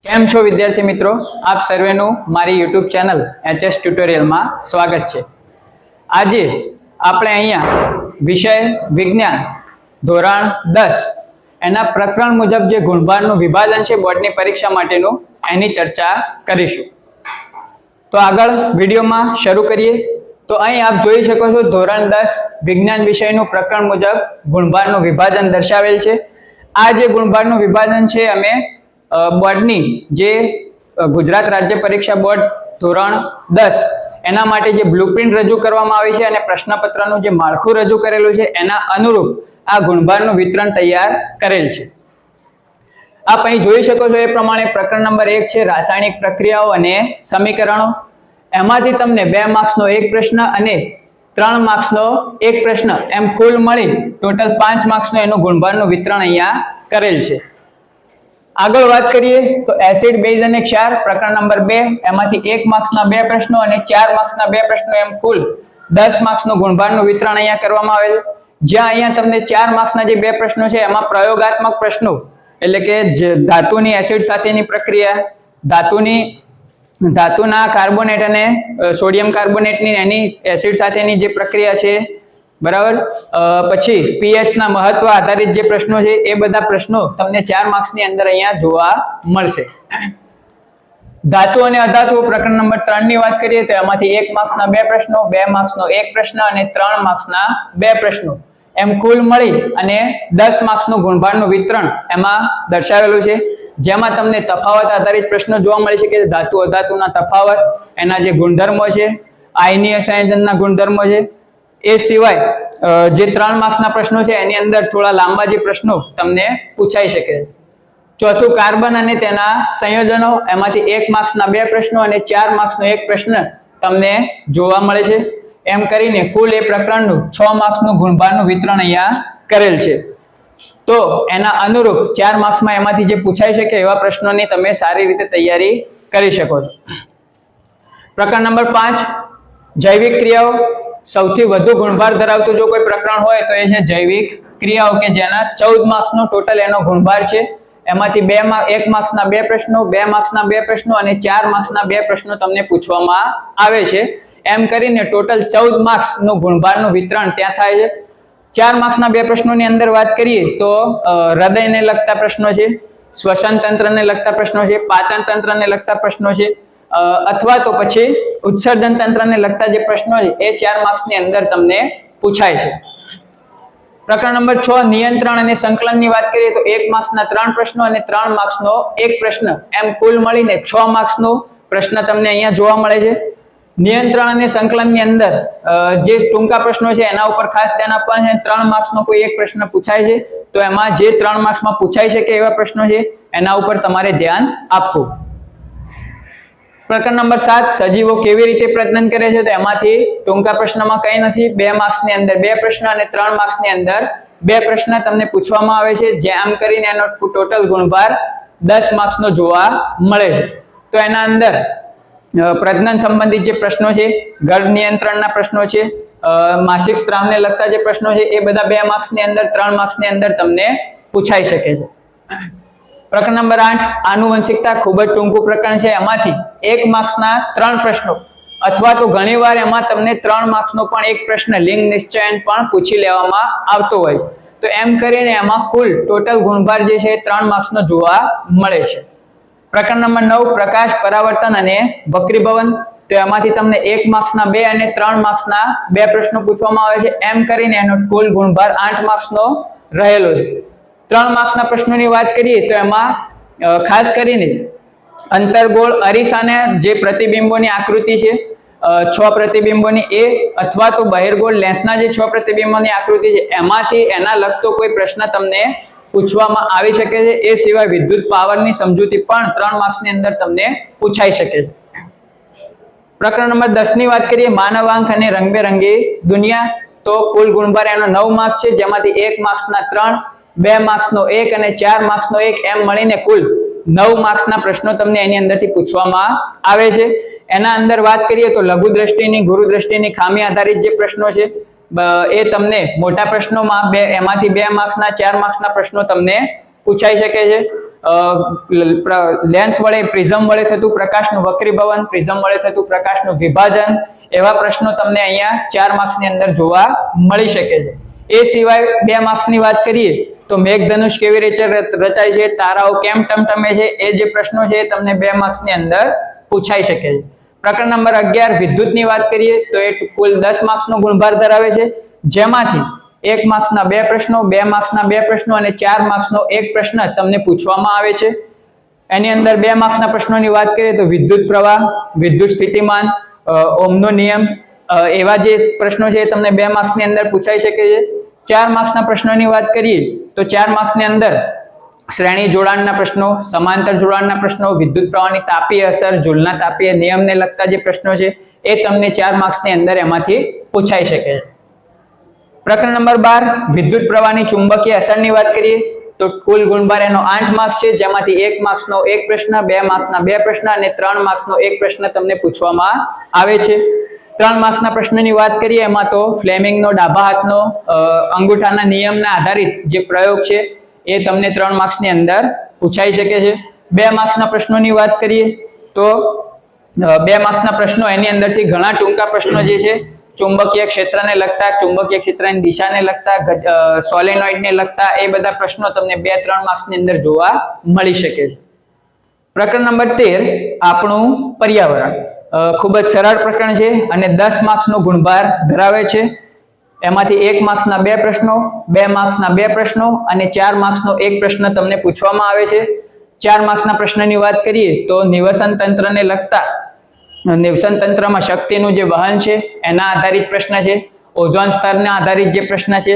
કેમ છો વિદ્યાર્થી મિત્રો, આપ સર્વેનું મારી યુટ્યુબ ચેનલ એચએસ ટ્યુટોરિયલમાં સ્વાગત છે। આજે આપણે અહીંયા વિષય વિજ્ઞાન ધોરણ 10 એના પ્રકરણ મુજબ જે ગુણભારનું વિભાજન છે બોર્ડની પરીક્ષા માટેનું એની ચર્ચા કરીશું। તો આગળ વિડીયોમાં શરૂ કરીએ। તો અહીં આપ જોઈ શકો છો ધોરણ 10 વિજ્ઞાન વિષયનું પ્રકરણ મુજબ ગુણભારનું વિભાજન દર્શાવેલ છે। આ જે ગુણભારનું વિભાજન છે અમે બોર્ડની જે ગુજરાત રાજ્ય પરીક્ષા બોર્ડ ધોરણ 10 એના માટે જે બ્લુપ્રિન્ટ રજૂ કરવામાં આવી છે અને પ્રશ્નપત્રનું જે માળખું રજૂ કરેલું છે એના અનુરૂપ આ ગુણભારનું વિતરણ તૈયાર કરેલ છે। આપ અહીં જોઈ શકો છો એ પ્રમાણે પ્રકરણ નંબર 1 છે રાસાયણિક પ્રક્રિયાઓ અને સમીકરણો। એમાંથી તમને 2 માર્ક્સનો એક પ્રશ્ન અને 3 માર્ક્સનો એક પ્રશ્ન એમ કુલ મળી ટોટલ 5 માર્ક્સનો એનું ગુણભારનું વિતરણ અહીંયા કરેલ છે। આગળ વાત કરીએ તો એસિડ બેઝ અને ક્ષાર પ્રકરણ નંબર 2 એમાંથી 1 માર્ક્સના 2 પ્રશ્નો અને 4 માર્ક્સના 2 પ્રશ્નો એમ કુલ 10 માર્ક્સનું ગુણભારનું વિતરણ અહીંયા કરવામાં આવે છે। જ્યાં અહીંયા તમને 4 માર્ક્સના જે 2 પ્રશ્નો છે એમાં પ્રયોગાત્મક પ્રશ્નો એટલે કે ધાતુની એસિડ સાથેની પ્રક્રિયા, ધાતુના કાર્બોનેટ અને સોડિયમ કાર્બોનેટની એની એસિડ સાથેની જે પ્રક્રિયા છે બરાબર, પછી pH ના મહત્વ આધારિત જે પ્રશ્નો છે એ બધા પ્રશ્નો તમને 4 માર્ક્સની અંદર અહીંયા જોવા મળશે। ધાતુ અને અધાતુ પ્રકરણ નંબર 3 ની વાત કરીએ તો એમાંથી 1 માર્ક્સના 2 પ્રશ્નો, 2 માર્ક્સનો એક પ્રશ્ન અને 3 માર્ક્સના 2 પ્રશ્નો એમ કુલ મળી અને 10 માર્ક્સનું ગુણભારનું વિતરણ એમાં દર્શાવેલું છે। જેમાં તમને તફાવત આધારિત પ્રશ્નો જોવા મળે છે કે ધાતુ અધાતુના તફાવત, એના જે ગુણધર્મો છે, આયનીય સંયોજનના ગુણધર્મો છે। એ સિવાય જે 3 માર્ક્સના પ્રશ્નો છે એની અંદર થોડા લાંબા જે પ્રશ્નો તમને પૂછાઈ શકે છે। ચોથું કાર્બન અને તેના સંયોજનો એમાંથી 1 માર્ક્સના 2 પ્રશ્નો અને 4 માર્ક્સનો એક પ્રશ્ન તમને જોવા મળે છે। એમ કરીને કુલ એ પ્રકરણનું 6 માર્ક્સનું ગુણભારનું વિતરણ અહીંયા કરેલ છે। તો એના અનુરૂપ 4 માર્ક્સમાં એમાંથી જે પૂછાઈ શકે એવા પ્રશ્નોની તમે સારી રીતે તૈયારી કરી શકો છો। પ્રકરણ નંબર 5 જૈવિક ક્રિયાઓ સૌથી વધુ ગુણભાર ધરાવતું જો કોઈ પ્રકરણ હોય તો એ છે જૈવિક ક્રિયાઓ કે જેના 14 માર્ક્સનો ટોટલ એનો ગુણભાર છે। એમાંથી 1 માર્ક્સના 2 પ્રશ્નો, 2 માર્ક્સના 2 પ્રશ્નો અને 4 માર્ક્સના 2 પ્રશ્નો તમને પૂછવામાં આવે છે। એમ કરીને ટોટલ 14 માર્ક્સનું ગુણભારનું વિતરણ ત્યાં થાય છે। 4 માર્ક્સના 2 પ્રશ્નોની અંદર વાત કરીએ તો હૃદયને લગતા પ્રશ્નો છે, શ્વસન તંત્રને લગતા પ્રશ્નો છે, પાચન તંત્રને લગતા પ્રશ્નો છે, અથવા તો પછી ઉત્સર્જન તંત્રને લગતા જે પ્રશ્નો છે એ 4 માર્ક્સની અંદર તમને પૂછાય છે। પ્રકરણ નંબર 6 નિયંત્રણ અને સંકલનની વાત કરીએ તો 1 માર્ક્સના 3 પ્રશ્નો અને 3 માર્ક્સનો એક પ્રશ્ન એમ કુલ મળીને 6 માર્ક્સનો પ્રશ્ન તમને અહીંયા જોવા મળે છે। નિયંત્રણ અને સંકલનની અંદર જે ટૂંકા પ્રશ્નો છે એના ઉપર ખાસ ધ્યાન આપવાનું છે। 3 માર્ક્સનો કોઈ એક પ્રશ્ન પૂછાય છે તો એમાં જે 3 માર્ક્સમાં પૂછાઈ શકે એવા પ્રશ્નો છે એના ઉપર તમારે ધ્યાન આપવું। પ્રકરણ નંબર 7 સજીવો કેવી રીતે પ્રજનન કરે છે તો એમાંથી ટૂંકા પ્રશ્નમાં કંઈ નથી, 2 માર્ક્સની અંદર 2 પ્રશ્ન અને 3 માર્ક્સની અંદર 2 પ્રશ્ન તમને પૂછવામાં આવે છે। જેમ કરીને એનો ટોટલ ગુણભાર 10 માર્ક્સનો જોવા મળે છે। તો એના અંદર પ્રજનન સંબંધિત જે પ્રશ્નો છે, ગર્ભ નિયંત્રણના પ્રશ્નો છે, માસિક સ્ત્રાવને લગતા જે પ્રશ્નો છે એ બધા 2 માર્ક્સની અંદર 3 માર્ક્સની અંદર તમને પૂછાઈ શકે છે। પ્રકરણ નંબર 8 આનુવંશિકતા ખૂબ જ ટૂંકું પ્રકરણ છે। એમાંથી 1 માર્ક્સના 3 પ્રશ્નો અથવા તો ઘણીવાર એમાં તમને 3 માર્ક્સનો પણ એક પ્રશ્ન લિંગ નિશ્ચયન પણ પૂછી લેવામાં આવતો હોય છે। તો એમ કરીને એમાં કુલ ટોટલ ગુણભાર જે છે 3 માર્ક્સનો જોવા મળે છે। પ્રકરણ નંબર 9 પ્રકાશ પરાવર્તન અને વક્રીભવન તો એમાંથી તમને 1 માર્ક્સના 2 અને 3 માર્ક્સના 2 પ્રશ્નો પૂછવામાં આવે છે। એમ કરીને એનો કુલ ગુણભાર 8 માર્ક્સનો રહેલો છે। 3 માર્ક્સના પ્રશ્નોની વાત કરીએ તો એમાં ખાસ કરીને અંતર્ગોળ અરીસાને જે પ્રતિબિંબોની આકૃતિ છે 6 પ્રતિબિંબોની એ અથવા તો બહિર્ગોળ લેન્સના જે 6 પ્રતિબિંબોની આકૃતિ છે એમાંથી એના લગતો કોઈ પ્રશ્ન તમને પૂછવામાં આવી શકે છે। એ સિવાય વિદ્યુત પાવરની સમજૂતી પણ 3 માર્ક્સની અંદર તમને પૂછાઈ શકે છે। પ્રકરણ નંબર 10 ની વાત કરીએ માનવાંક અને રંગબેરંગી દુનિયા તો કુલ ગુણભાર એનો 9 માર્ક્સ છે। જેમાંથી 1 માર્ક્સના 3, 2 માર્ક્સનો 1 અને 4 માર્ક્સનો 1 એમ મળીને કુલ 9 માર્ક્સના પ્રશ્નો તમને એની અંદરથી પૂછવામાં આવે છે। એના અંદર વાત કરીએ તો લઘુ દ્રષ્ટિની, ગુરુ દ્રષ્ટિની ખામી આધારિત જે પ્રશ્નો છે એ તમને મોટા પ્રશ્નોમાં એમાંથી 2 માર્ક્સના 4 માર્ક્સના પ્રશ્નો તમને પૂછાઈ શકે છે। લેન્સ વડે પ્રિઝમ વડે થતું પ્રકાશનું વક્રીભવન, પ્રિઝમ વડે થતું પ્રકાશનું વિભાજન, એવા પ્રશ્નો તમને અહીંયા 4 માર્ક્સની અંદર જોવા મળી શકે છે. એ સિવાય 2 માર્ક્સની વાત કરીએ તો મેઘધનુષ કેવી રીતે રચાય છે, તારાઓ કેમ ટમટમે છે, એ જે પ્રશ્નો છે એ તમને 2 માર્ક્સની અંદર પૂછાઈ શકે છે. પ્રકરણ નંબર 11 વિદ્યુતની વાત કરીએ તો એ કુલ 10 માર્ક્સનો ગુણભાર ધરાવે છે, જેમાંથી 1 માર્ક્સના 2 પ્રશ્નો, 2 માર્ક્સના 2 પ્રશ્નો અને 4 માર્ક્સનો 1 પ્રશ્ન તમને પૂછવામાં આવે છે. એની અંદર 2 માર્ક્સના પ્રશ્નોની વાત કરીએ તો વિદ્યુત પ્રવાહ, વિદ્યુત સ્થિતિમાન, ઓહમનો નિયમ, એવા જે પ્રશ્નો છે એ તમને 2 માર્ક્સની અંદર પૂછાઈ શકે છે. 4 માર્ક્સના પ્રશ્નોની વાત કરીએ તો 4 માર્ક્સની અંદર શ્રેણી જોડાણના પ્રશ્નો, સમાંતર જોડાણના પ્રશ્નો, વિદ્યુત પ્રવાહની તાપીય અસર, જુલના તાપીય નિયમને લગતા જે પ્રશ્નો છે એ તમને 4 માર્ક્સની અંદર એમાંથી પૂછાઈ શકે છે. પ્રકરણ નંબર 12 વિદ્યુત પ્રવાહની ચુંબકીય અસરની વાત કરીએ તો કુલ ગુણભાર એનો 8 માર્ક્સ છે, જેમાંથી 1 માર્ક્સનો 1 પ્રશ્ન, 2 માર્ક્સના 2 પ્રશ્ન અને 3 માર્ક્સનો 1 પ્રશ્ન તમને પૂછવામાં આવે છે. 3 માર્ક્સના પ્રશ્નની વાત કરીએ એમાં તો ફ્લેમિંગનો ડાબા હાથનો અંગૂઠાના નિયમના આધારિત જે પ્રયોગ છે એ તમને 3 માર્ક્સની અંદર પૂછાઈ શકે છે. 2 માર્ક્સના પ્રશ્નોની વાત કરીએ તો 2 માર્ક્સના પ્રશ્નો એની અંદરથી ઘણા ટૂંકા પ્રશ્નો જે છે ચુંબકીય ક્ષેત્રને લગતા, ચુંબકીય ક્ષેત્રની દિશાને લગતા, સોલેનોઇડને લગતા એ બધા પ્રશ્નો તમને 2-3 માર્ક્સની અંદર જોવા મળી શકે છે. પ્રકરણ નંબર 13 આપણું પર્યાવરણ ખૂબ જ સરળ પ્રકરણ છે અને 10 માર્ક્સનો ગુણભાર ધરાવે છે. એમાંથી 1 માર્ક્સના 2 પ્રશ્નો, 2 માર્ક્સના 2 પ્રશ્નો અને 4 માર્ક્સનો 1 પ્રશ્ન તમને પૂછવામાં આવે છે. 4 માર્ક્સના પ્રશ્નની વાત કરીએ તો નિવસન તંત્રને લગતા, નિવસન તંત્રમાં શક્તિનું જે વહન છે એના આધારિત પ્રશ્ન છે, ઓઝોન સ્તરના આધારિત જે પ્રશ્ન છે,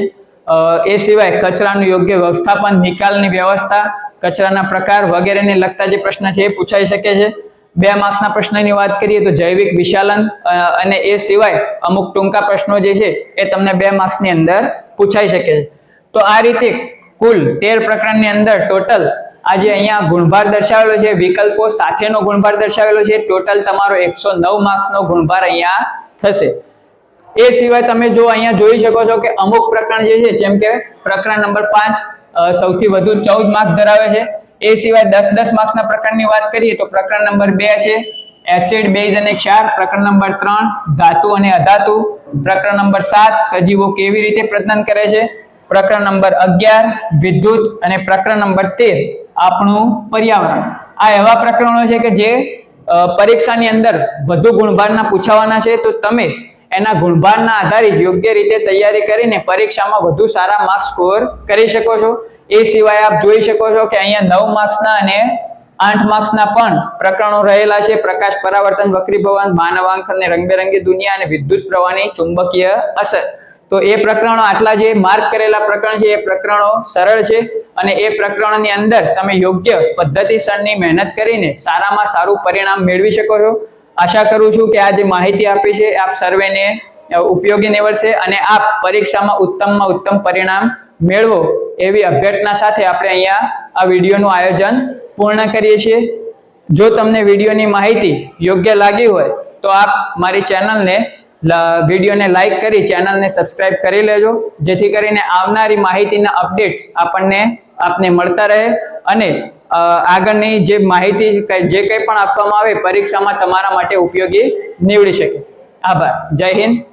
એ સિવાય કચરાનું યોગ્ય વ્યવસ્થાપન, નિકાલની વ્યવસ્થા, કચરાના પ્રકાર વગેરેને લગતા જે પ્રશ્ન છે એ પૂછાઈ શકે છે. 2 માર્ક્સના પ્રશ્નની વાત કરીએ તો જૈવિક વિશાલન અને એ સિવાય અમુક ટૂંકા પ્રશ્નો જે છે એ તમને 2 માર્ક્સની અંદર પૂછાઈ શકે છે. તો આ રીતે કુલ 13 પ્રકરણની અંદર ટોટલ આજે અહીંયા ગુણભાર દર્શાવેલો છે, વિકલ્પો સાથેનો ગુણભાર દર્શાવેલો છે, ટોટલ તમારો 109 માર્ક્સનો ગુણભાર અહીંયા થશે. એ સિવાય તમે જો અહીંયા જોઈ શકો છો કે અમુક પ્રકરણ જે છે જેમ કે પ્રકરણ નંબર 5 સૌથી વધુ 14 માર્ક્સ ધરાવે છે. એ સિવાય 10-10 માર્ક્સના પ્રકરણની વાત કરીએ તો પ્રકરણ નંબર 2 છે એસિડ, બેઝ અને ક્ષાર, પ્રકરણ નંબર 3 ધાતુ અને અધાતુ, પ્રકરણ નંબર 7 સજીવો કેવી રીતે પ્રજનન કરે છે, પ્રકરણ નંબર 11 વિદ્યુત અને પ્રકરણ નંબર 13 આપણું પર્યાવરણ. આ એવા પ્રકરણો છે કે જે પરીક્ષાની અંદર વધુ ગુણભારના પૂછાવાના છે, તો તમે એના ગુણભારના આધારિત યોગ્ય રીતે તૈયારી કરીને પરીક્ષામાં વધુ સારા માર્ક્સ સ્કોર કરી શકો છો. એ સિવાય આપ જોઈ શકો છો કે અહીંયા 9 માર્ક્સના અને 8 માર્ક્સના પણ પ્રકરણો રહેલા છે, પ્રકાશ પરાવર્તન, વક્રીભવન, માનવાંક અને રંગબેરંગી દુનિયા અને વિદ્યુત પ્રવાહની ચુંબકીય અસર. તો એ પ્રકરણો આટલા જે માર્ક કરેલા પ્રકરણ છે એ પ્રકરણો સરળ છે અને એ પ્રકરણોની અંદર તમે યોગ્ય પદ્ધતિસરની મહેનત કરીને સારામાં સારું પરિણામ મેળવી શકો છો. આશા કરું છું કે આ જે માહિતી આપી છે આપ સર્વેને ઉપયોગી નીવડશે અને આપ પરીક્ષામાં ઉત્તમમાં ઉત્તમ પરિણામ મેળવો એવી અભ્યર્થના સાથે આપણે અહીંયા આ વિડીયોનું આયોજન પૂર્ણ કરીએ છીએ. જો તમને વિડીયોની માહિતી યોગ્ય લાગી હોય તો આપ મારી ચેનલને વિડીયોને લાઈક કરી ચેનલને સબસ્ક્રાઇબ કરી લેજો, જેથી કરીને આવનારી માહિતીના અપડેટ્સ આપને મળતા રહે અને આગળની જે માહિતી જે કંઈ પણ આપવામાં આવે પરીક્ષામાં તમારા માટે ઉપયોગી નીવડી શકે. આભાર. જય હિન્દ.